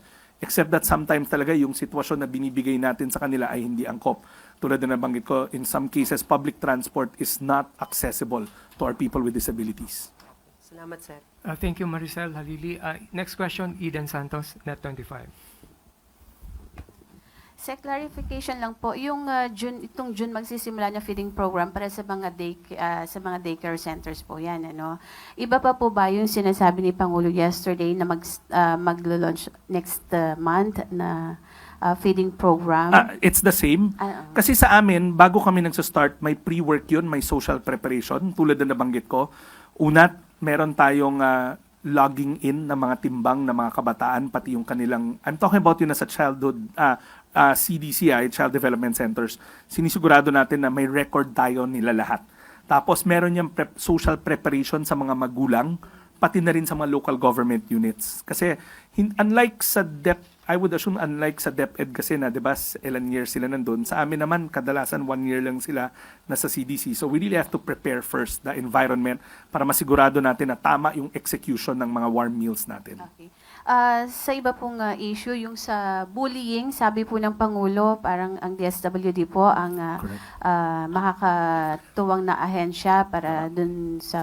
Except that sometimes talaga yung sitwasyon na binibigay natin sa kanila ay hindi angkop. Tulad na nabanggit ko, in some cases, public transport is not accessible to our people with disabilities. Salamat, sir. Thank you, Maricel Halili. Next question, Eden Santos, Net 25. Sec, clarification lang po, yung itong June magsisimula na feeding program para sa mga daycare centers po yan, ano? Iba pa po ba yung sinasabi ni Pangulo yesterday na maglo-launch next month na feeding program? It's the same. Kasi sa amin, bago kami nagsa-start, may pre-work yun, may social preparation, tulad na nabanggit ko. Una, meron tayong logging in ng mga timbang ng mga kabataan, pati yung kanilang, I'm talking about yun na sa childhood, CDCI, Child Development Centers, sinisigurado natin na may record tayo nila lahat. Tapos meron yung social preparation sa mga magulang, pati na rin sa mga local government units. Kasi unlike sa I would assume unlike sa DepEd kasi na, di ba, ilan years sila nandun. Sa amin naman, kadalasan 1 year lang sila nasa CDC. So we really have to prepare first the environment para masigurado natin na tama yung execution ng mga warm meals natin. Okay. Sa iba pong issue, yung sa bullying, sabi po ng Pangulo, parang ang DSWD po ang makakatuwang na ahensya para dun sa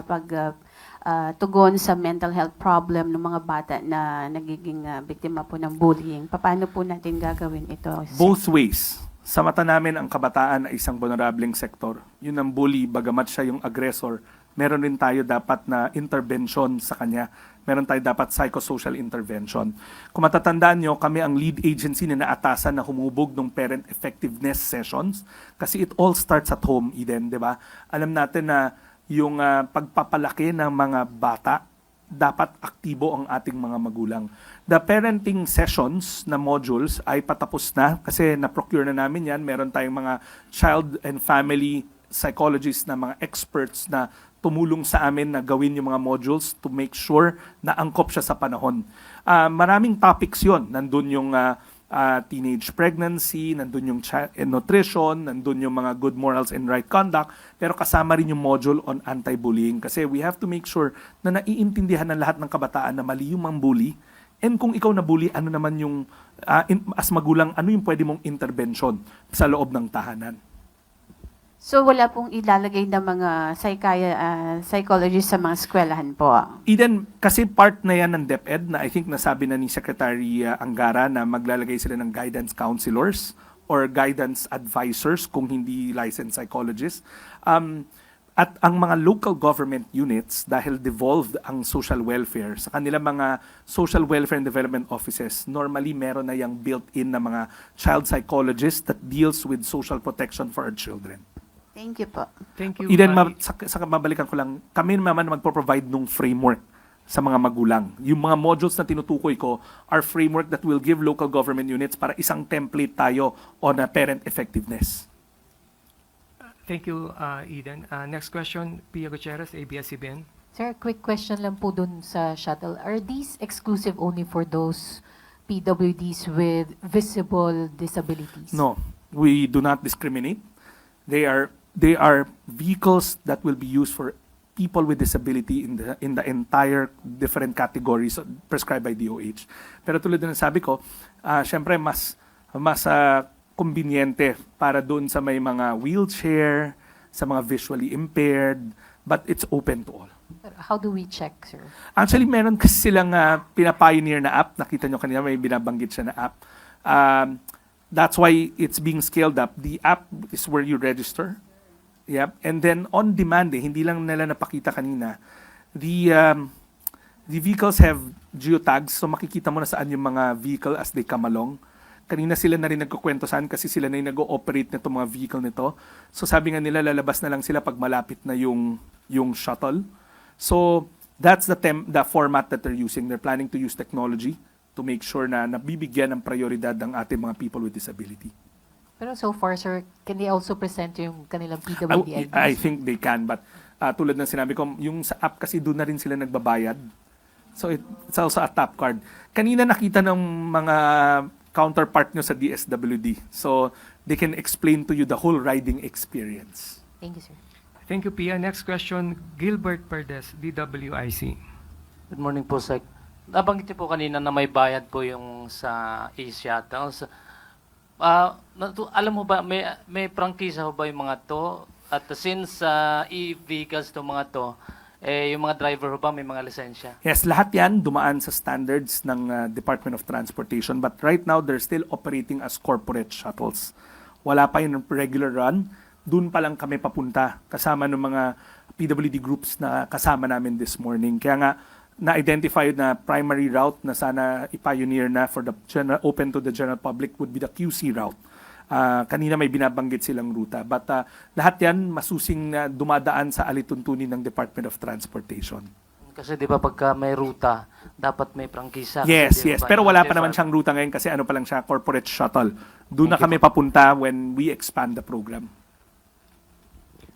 tugon sa mental health problem ng mga bata na nagiging biktima po ng bullying. Paano po natin gagawin ito? Both ways. Sa mata namin, ang kabataan ay isang vulnerableng sektor. Yun ang bully, bagamat siya yung aggressor, meron rin tayo dapat na intervention sa kanya. Meron tayo dapat psychosocial intervention. Kung matatandaan nyo, kami ang lead agency na naatasan na humubog ng parent effectiveness sessions kasi it all starts at home, Eden, di ba? Alam natin na yung pagpapalaki ng mga bata, dapat aktibo ang ating mga magulang. The parenting sessions na modules ay patapos na kasi na-procure na namin yan. Meron tayong mga child and family psychologists na mga experts na tumulong sa amin na gawin yung mga modules to make sure na angkop siya sa panahon. Maraming topics yon. Nandun yung teenage pregnancy, nandun yung nutrition, nandun yung mga good morals and right conduct, pero kasama rin yung module on anti-bullying kasi we have to make sure na naiintindihan ng lahat ng kabataan na mali yung bully and kung ikaw na bully, ano naman yung, as magulang, ano yung pwede mong intervention sa loob ng tahanan. So wala pong ilalagay ng mga psychologist sa mga eskwelahan po? Eden, kasi part na yan ng DepEd na I think nasabi na ni Secretary Angara na maglalagay sila ng guidance counselors or guidance advisors kung hindi licensed psychologists. At ang mga local government units, dahil devolved ang social welfare, sa kanilang mga social welfare and development offices, normally meron na yung built-in na mga child psychologist that deals with social protection for our children. Thank you po. Thank you. Eden, sa mabalikan ko lang, kami naman magpo-provide nung framework sa mga magulang. Yung mga modules na tinutukoy ko are framework that will give local government units para isang template tayo on parent effectiveness. Thank you, Eden. Next question, Pia Gutierrez, ABS-CBN. Sir, quick question lang po dun sa shuttle. Are these exclusive only for those PWDs with visible disabilities? No, we do not discriminate. They are vehicles that will be used for people with disability in the entire different categories prescribed by DOH. Pero tulad na sabi ko, syempre mas conveniente para doon sa may mga wheelchair, sa mga visually impaired, but it's open to all. How do we check, sir? Actually, meron kasi silang pinapioneer na app. Nakita nyo kanina, may binabanggit siya na app. That's why it's being scaled up. The app is where you register. Yep. And then on demand, hindi lang nila napakita kanina, the vehicles have geotags, so makikita mo na saan yung mga vehicle as they come along. Kanina sila na rin nagkukwento saan kasi sila na yung nag-ooperate nito mga vehicle nito. So sabi nga nila, lalabas na lang sila pag malapit na yung shuttle. So that's the format that they're using. They're planning to use technology to make sure na nabibigyan ng prioridad ang ating mga people with disability. Pero so far, sir, can they also present yung kanilang PWD IDs? I think they can, but tulad ng sinabi ko, yung sa app kasi doon na rin sila nagbabayad. So it's also a tap card. Kanina nakita ng mga counterpart nyo sa DSWD. So they can explain to you the whole riding experience. Thank you, sir. Thank you, Pia. Next question, Gilbert Perdes, DWIC. Good morning po, Sec. Nabanggit niyo po kanina na may bayad po yung sa e-shuttles. Alam mo ba, may prangkisa ho ba yung mga to? At since e-vehicles to mga to, yung mga driver ho ba may mga lisensya? Yes, lahat yan dumaan sa standards ng Department of Transportation. But right now, they're still operating as corporate shuttles. Wala pa yung regular run. Doon pa lang kami papunta kasama ng mga PWD groups na kasama namin this morning. Kaya nga, na-identify na primary route na sana i-pioneer na for the open to the general public would be the QC route. Kanina may binabanggit silang ruta. But lahat yan masusing dumadaan sa alituntunin ng Department of Transportation. Kasi di ba pagka may ruta, dapat may prangkisa. Yes. Pero wala pa naman siyang ruta ngayon kasi ano pa lang siya, corporate shuttle. Doon na kami papunta when we expand the program.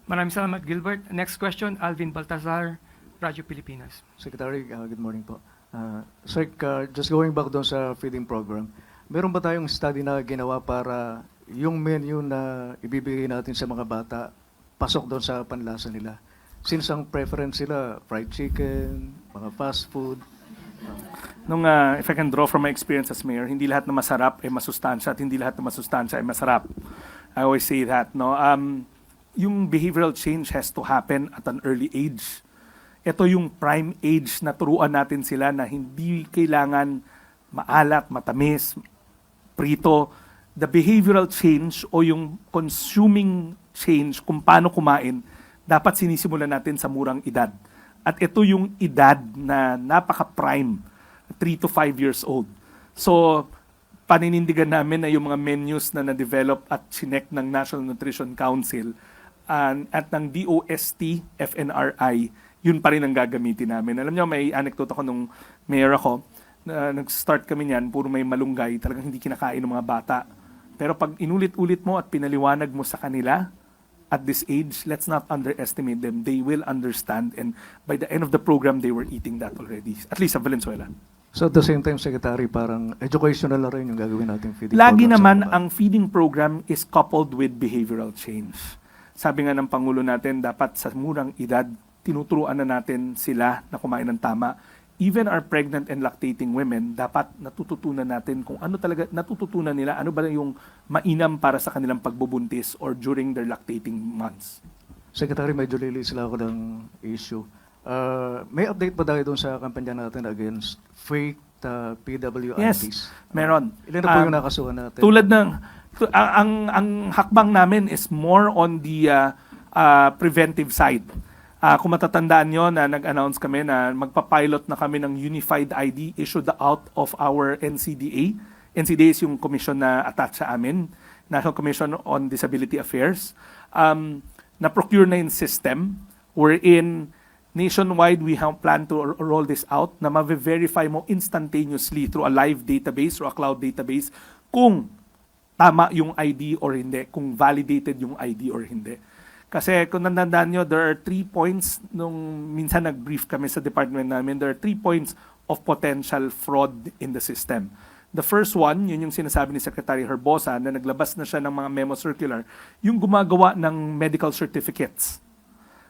Maraming salamat, Gilbert. Next question, Alvin Baltazar, Radyo Pilipinas. Secretary, good morning po. Sir, just going back doon sa feeding program, meron ba tayong study na ginawa para yung menu na ibibigay natin sa mga bata, pasok doon sa panlasa nila? Since ang preference sila, fried chicken, mga fast food. If I can draw from my experience as mayor, hindi lahat na masarap ay masustansya at hindi lahat na masustansya ay masarap. I always say that. Yung behavioral change has to happen at an early age. Ito yung prime age na turuan natin sila na hindi kailangan maalat, matamis, prito. The behavioral change o yung consuming change kung paano kumain, dapat sinisimulan natin sa murang edad. At ito yung edad na napaka-prime, 3 to 5 years old. So, paninindigan namin na yung mga menus na na-develop at chinek ng National Nutrition Council at ng DOST, FNRI, yun pa rin ang gagamitin namin. Alam niyo, may anecdote ako nung mayor ako, nag-start kami niyan, puro may malunggay, talagang hindi kinakain ng mga bata. Pero pag inulit-ulit mo at pinaliwanag mo sa kanila, at this age, let's not underestimate them. They will understand, and by the end of the program, they were eating that already, at least sa Valenzuela. So at the same time, Secretary, parang educational na rin yung gagawin natin feeding Lagi program. naman, ang feeding program is coupled with behavioral change. Sabi nga ng Pangulo natin, dapat sa murang edad, tinuturuan na natin sila na kumain ng tama. Even our pregnant and lactating women, dapat natututunan natin kung ano talaga, natututunan nila, ano ba yung mainam para sa kanilang pagbubuntis or during their lactating months. Secretary, medyo lilis lang ako ng issue. May update ba tayo doon sa kampanya natin against fake PWIDs? Yes, meron. Ilan na po yung nakasuhan natin? Tulad ng, ang hakbang namin is more on the preventive side. Kung matatandaan nyo na nag-announce kami na magpa-pilot na kami ng Unified ID issued out of our NCDA. NCDA is yung commission na attached sa amin, National Commission on Disability Affairs. Na-procure na yung system wherein nationwide we have planned to roll this out na ma-verify mo instantaneously through a live database or a cloud database kung tama yung ID or hindi, kung validated yung ID or hindi. Kasi kung nandandaan nyo, there are 3 points, nung minsan nag-brief kami sa department namin, there are 3 points of potential fraud in the system. The first one, yun yung sinasabi ni Secretary Herbosa na naglabas na siya ng mga memo circular, yung gumagawa ng medical certificates.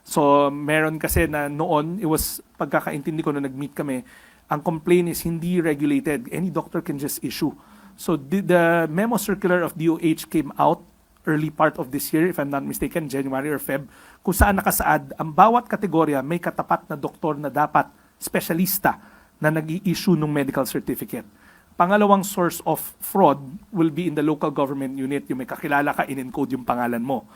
So meron kasi na noon, it was pagkakaintindi ko na nag-meet kami, ang complaint is hindi regulated. Any doctor can just issue. So the memo circular of DOH came out early part of this year, if I'm not mistaken, January or Feb, kung saan nakasaad, ang bawat kategorya may katapat na doktor na dapat, specialista, na nag-i-issue ng medical certificate. Pangalawang source of fraud will be in the local government unit, yung may kakilala ka, in-encode yung pangalan mo.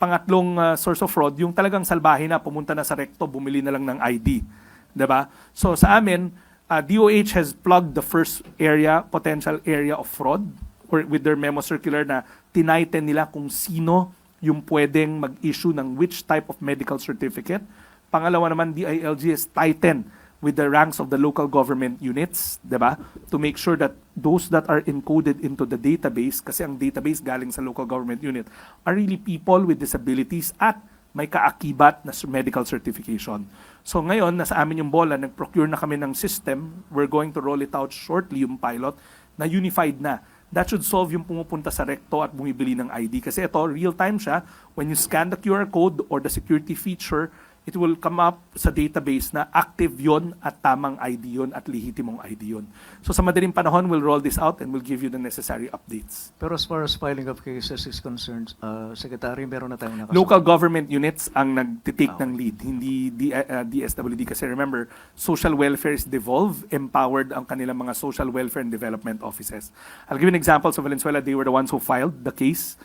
Pangatlong source of fraud, yung talagang salbahe na, pumunta na sa recto, bumili na lang ng ID. Diba? So sa amin, DOH has plugged the first area, potential area of fraud, or with their memo circular na tinighten nila kung sino yung pwedeng mag-issue ng which type of medical certificate. Pangalawa naman, DILG has tightened with the ranks of the local government units, diba? To make sure that those that are encoded into the database, kasi ang database galing sa local government unit, are really people with disabilities at may kaakibat na medical certification. So ngayon, nasa amin yung bola, nag-procure na kami ng system, we're going to roll it out shortly, yung pilot, na unified na. That should solve yung pumupunta sa recto at bumibili ng ID. Kasi ito, real-time siya. When you scan the QR code or the security feature, it will come up sa database na active yon at tamang ID yon at lehitimong ID yon. So sa madaling panahon, we'll roll this out and we'll give you the necessary updates. Pero as far as filing of cases is concerned, Secretary, meron na tayong nakasunod. Local government units ang nagtitake ng lead, hindi DSWD. Kasi remember, social welfare is devolved, empowered ang kanilang mga social welfare and development offices. I'll give you an example. Sa Valenzuela, they were the ones who filed the case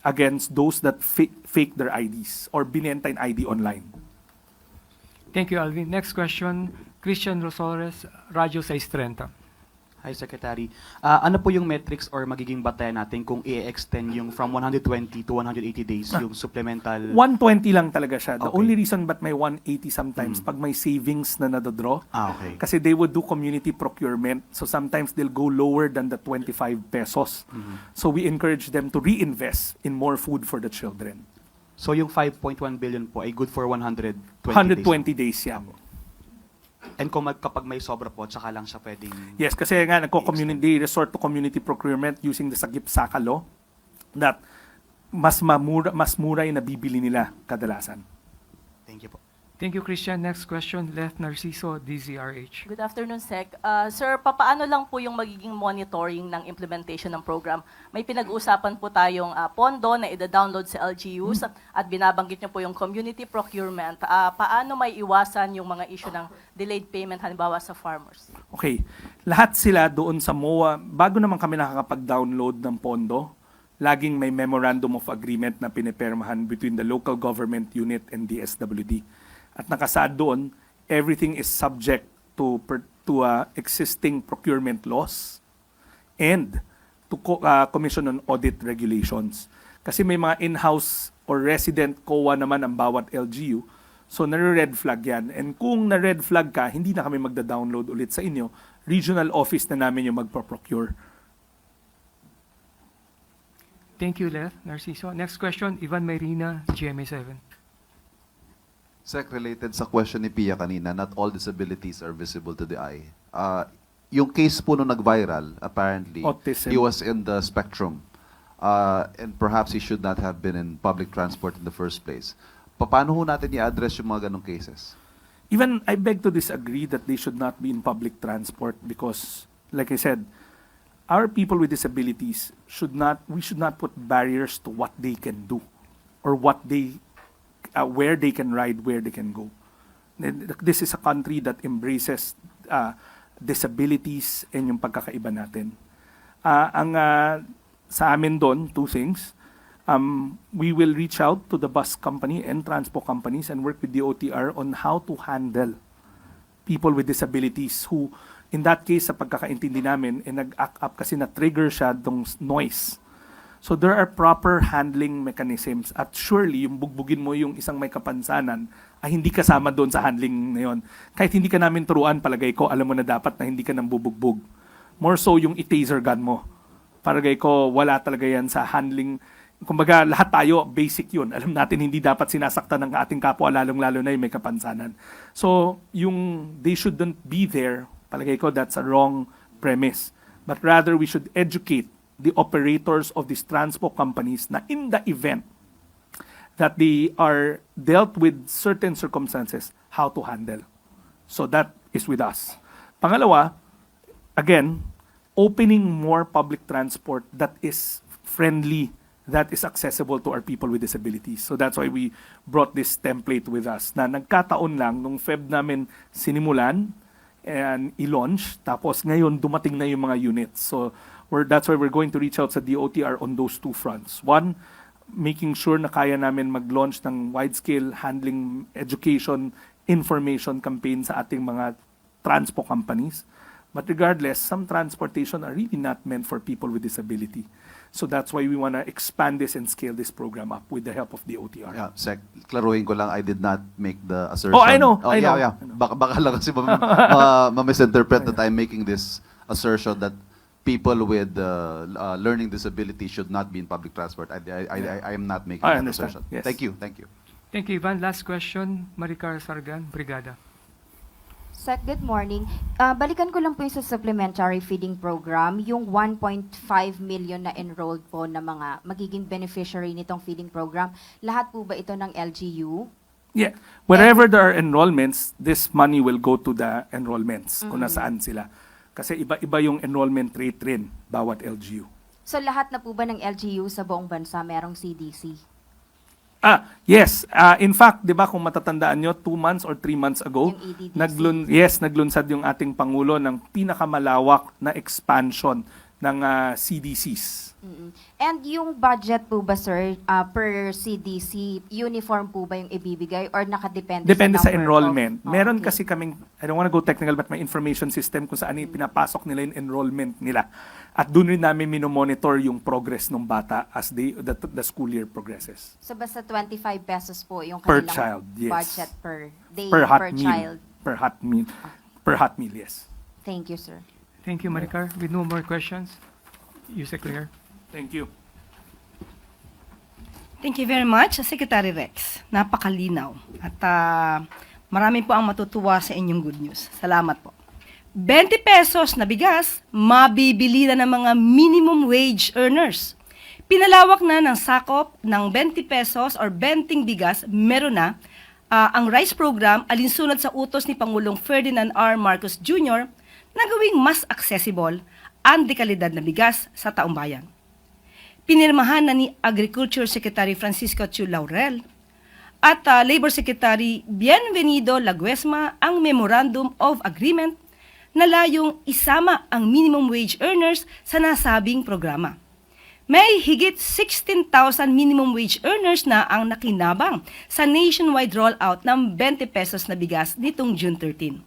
against those that fake their IDs or binenta yung ID online. Thank you, Alvin. Next question, Christian Rosales, Radyo 630. Hi, Secretary. Ano po yung metrics or magiging batayan natin kung i-extend yung from 120 to 180 days yung supplemental? 120 lang talaga siya. The Okay. only reason ba't may 180 sometimes, pag may savings na nadadraw, Okay. kasi they would do community procurement. So sometimes they'll go lower than the 25 pesos. So we encourage them to reinvest in more food for the children. So yung 5.1 billion po ay good for 120 120 days? days, yeah. And kung kapag may sobra po, tsaka lang siya pwedeng... Yes, kasi nga nagko-community resort to community procurement using the Sagip-Saka law that mas mura yung nabibili nila kadalasan. Thank you po. Thank you, Christian. Next question, Leth Narciso, DZRH. Good afternoon, Sec. Sir, papaano lang po yung magiging monitoring ng implementation ng program? May pinag-uusapan po tayong pondo na ida-download sa LGUs at binabanggit niyo po yung community procurement. Paano may iwasan yung mga issue ng delayed payment halimbawa sa farmers? Okay, lahat sila doon sa MOA, bago naman kami nakakapag-download ng pondo, laging may memorandum of agreement na pinipirmahan between the local government unit and DSWD. At nakasaad doon, everything is subject to existing procurement laws and to Commission on Audit Regulations. Kasi may mga in-house or resident COA naman ang bawat LGU, so nare-red flag yan. And kung na-red flag ka, hindi na kami magda-download ulit sa inyo, regional office na namin yung magpa-procure. Thank you, Leth Narciso. Next question, Ivan Mayrina, GMA7. Sec, related sa question ni Pia kanina, not all disabilities are visible to the eye. Yung case po nung nag-viral, apparently, Autism. he was in the spectrum. And perhaps he should not have been in public transport in the first place. Paano ho natin i-address yung mga ganong cases? Even I beg to disagree that they should not be in public transport because, like I said, our people with disabilities we should not put barriers to what they can do or where they can ride, where they can go. This is a country that embraces disabilities and yung pagkakaiba natin. Sa amin doon, two things. We will reach out to the bus company and transport companies and work with the OTR on how to handle people with disabilities who, in that case, sa pagkakaintindi namin, nag-act up kasi na-trigger siya dong noise. So there are proper handling mechanisms at surely yung bugbugin mo yung isang may kapansanan ay hindi kasama doon sa handling na yun. Kahit hindi ka namin turuan, palagay ko, alam mo na dapat na hindi ka nang bubugbog. More so yung i-taser gun mo. Palagay ko, wala talaga yan sa handling. Kumbaga, lahat tayo, basic yun. Alam natin, hindi dapat sinasaktan ng ating kapwa, lalong-lalo na yung may kapansanan. So, yung they shouldn't be there, palagay ko, that's a wrong premise. But rather, we should educate the operators of these transport companies na in the event that they are dealt with certain circumstances, how to handle. So, that is with us. Pangalawa, again, opening more public transport that is friendly, that is accessible to our people with disabilities. So that's why we brought this template with us na nagkataon lang nung Feb namin sinimulan and i-launch, tapos ngayon dumating na yung mga units. So that's why we're going to reach out sa DOTR on those two fronts. One, making sure na kaya namin mag-launch ng wide-scale handling education information campaign sa ating mga transport companies. But regardless, some transportation are really not meant for people with disability. So that's why we want to expand this and scale this program up with the help of the OTR. Yeah, Sec, klaruhin ko lang, I did not make the assertion. Oh, I know. I know. Yeah. Baka lang kasi ma-misinterpret that I'm making this assertion that people with learning disability should not be in public transport. I am not making I that understand. assertion. Yes. Thank you. Thank you, Ivan. Last question, Maricar Sargan, Brigada. Sec, good morning. Balikan ko lang po yung sa supplementary feeding program, yung 1.5 million na enrolled po na mga magiging beneficiary nitong feeding program. Lahat po ba ito ng LGU? Yeah. Wherever there are enrollments, this money will go to the enrollments kung nasaan sila. Kasi iba-iba yung enrollment rate rin bawat LGU. So lahat na po ba ng LGU sa buong bansa merong CDC? Yes. In fact, 'di ba kung matatandaan nyo, 2 months or 3 months ago, Yung EDDC. naglunsad yung ating pangulo ng pinakamalawak na expansion ng CDCs. And yung budget po ba, sir, per CDC, uniform po ba yung ibibigay or nakadepende Depende sa number enrollment. of- Meron okay. kasi kaming, I don't want to go technical, but may information system kung saan pinapasok nila yung enrollment nila. At doon rin namin minomonitor yung progress ng bata as the school year progresses. So basta 25 pesos po yung Per kanilang child, yes. budget per day, Per hot per meal. child. Per hot meal. Per hot meal, yes. Thank you, sir. Thank you, Maricar. With no more questions, Yusek Claire. Thank you. Thank you very much, Secretary Rex. Napakalinaw. At marami po ang matutuwa sa inyong good news. Salamat po. 20 pesos na bigas, mabibili na ng mga minimum wage earners. Pinalawak na ng sakop ng 20 pesos or 20 bigas, meron na ang RICE program alinsunod sa utos ni Pangulong Ferdinand R. Marcos Jr. na gawing mas accessible ang dekalidad na bigas sa taong bayan. Pinirmahan na ni Agriculture Secretary Francisco Chu Laurel at Labor Secretary Bienvenido Laguesma ang Memorandum of Agreement na layong isama ang minimum wage earners sa nasabing programa. May higit 16,000 minimum wage earners na ang nakinabang sa nationwide rollout ng 20 pesos na bigas nitong June 13.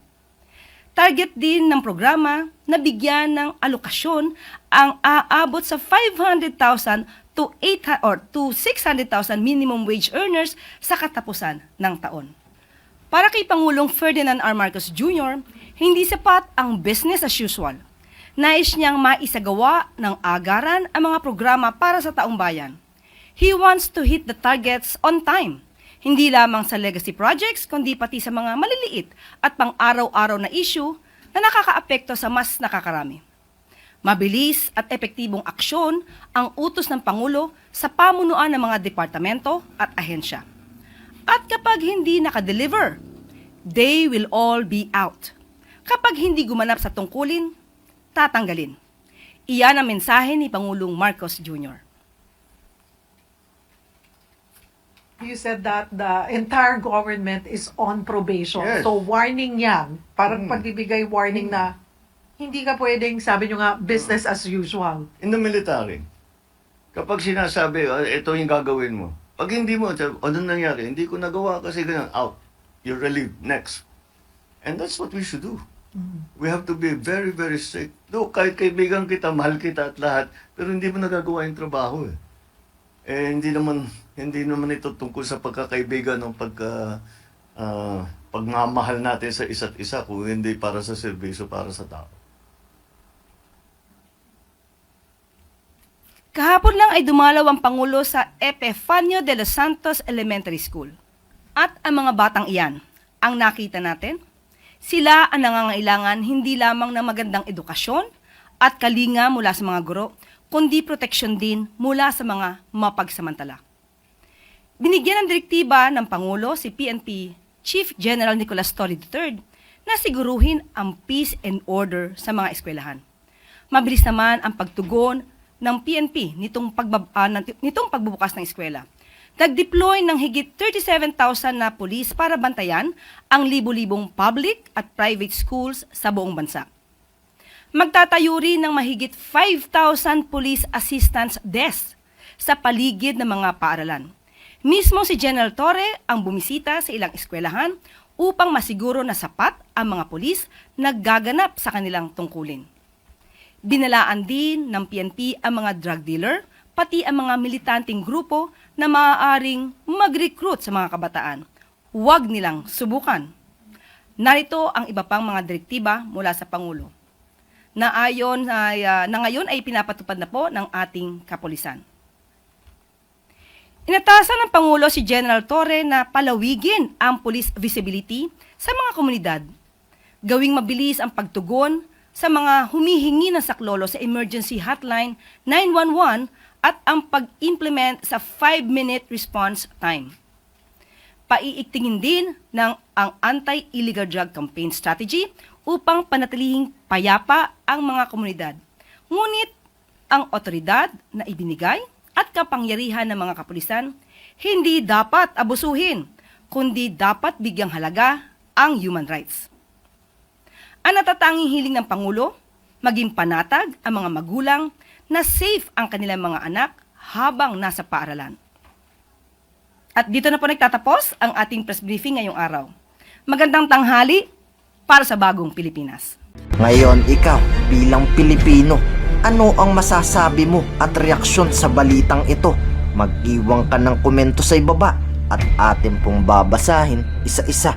Target din ng programa na bigyan ng alokasyon ang aabot sa 500,000 to 600,000 minimum wage earners sa katapusan ng taon. Para kay Pangulong Ferdinand R. Marcos Jr., hindi sapat ang business as usual. Nais niyang maisagawa ng agaran ang mga programa para sa taong bayan. He wants to hit the targets on time. Hindi lamang sa legacy projects, kundi pati sa mga maliliit at pang-araw-araw na issue na nakakaapekto sa mas nakakarami. Mabilis at epektibong aksyon ang utos ng Pangulo sa pamunuan ng mga departamento at ahensya. At kapag hindi nakadeliver, they will all be out. Kapag hindi gumanap sa tungkulin, tatanggalin. Iyan ang mensahe ni Pangulong Marcos Jr. You said that the entire government is on probation. Yes. So warning yan. Parang pagbibigay warning na hindi ka pwedeng, sabi nyo nga, business as usual. In the military, Kapag sinasabi, ito yung gagawin mo. Pag hindi mo, ano nangyari? Hindi ko nagawa kasi ganyan. Out. You're relieved. Next. And that's what we should do. We have to be very, very strict. Do, kahit kaibigan kita, mahal kita at lahat, pero hindi mo nagagawa yung trabaho eh. Hindi naman ito tungkol sa pagkakaibigan o pagmamahal natin sa isa't isa kung hindi para sa serbisyo, para sa tao. Kahapon lang ay dumalaw ang Pangulo sa Epifanio de los Santos Elementary School. At ang mga batang iyan, ang nakita natin, sila ang nangangailangan hindi lamang ng magandang edukasyon at kalinga mula sa mga guro, kundi proteksyon din mula sa mga mapagsamantala. Binigyan ng direktiba ng Pangulo si PNP Chief General Nicolas Torre III na siguruhin ang peace and order sa mga eskwelahan. Mabilis naman ang pagtugon ng PNP nitong pagbubukas ng eskwela. Nag-deploy ng higit 37,000 na pulis para bantayan ang libu-libong public at private schools sa buong bansa. Magtatayo rin ng mahigit 5,000 police assistance desks sa paligid ng mga paaralan. Mismo si General Torre ang bumisita sa ilang eskwelahan upang masiguro na sapat ang mga pulis na gaganap sa kanilang tungkulin. Binalaan din ng PNP ang mga drug dealer, pati ang mga militanteng grupo na maaaring mag-recruit sa mga kabataan. Huwag nilang subukan. Narito ang iba pang mga direktiba mula sa Pangulo na ngayon ay pinapatupad na po ng ating kapulisan. Inatasan ng Pangulo si General Torre na palawigin ang police visibility sa mga komunidad. Gawing mabilis ang pagtugon sa mga humihingi ng saklolo sa emergency hotline 911 at ang pag-implement sa 5-minute response time. Paiigtingin din ng ang anti-illegal drug campaign strategy upang panatilihing payapa ang mga komunidad. Ngunit ang otoridad na ibinigay at kapangyarihan ng mga kapulisan hindi dapat abusuhin, kundi dapat bigyang halaga ang human rights. Ang natatanging hiling ng Pangulo, maging panatag ang mga magulang na safe ang kanilang mga anak habang nasa paaralan. At dito na po nagtatapos ang ating press briefing ngayong araw. Magandang tanghali para sa bagong Pilipinas. Ngayon ikaw bilang Pilipino, ano ang masasabi mo at reaksyon sa balitang ito? Mag-iwan ka ng komento sa ibaba at atin pong babasahin isa-isa.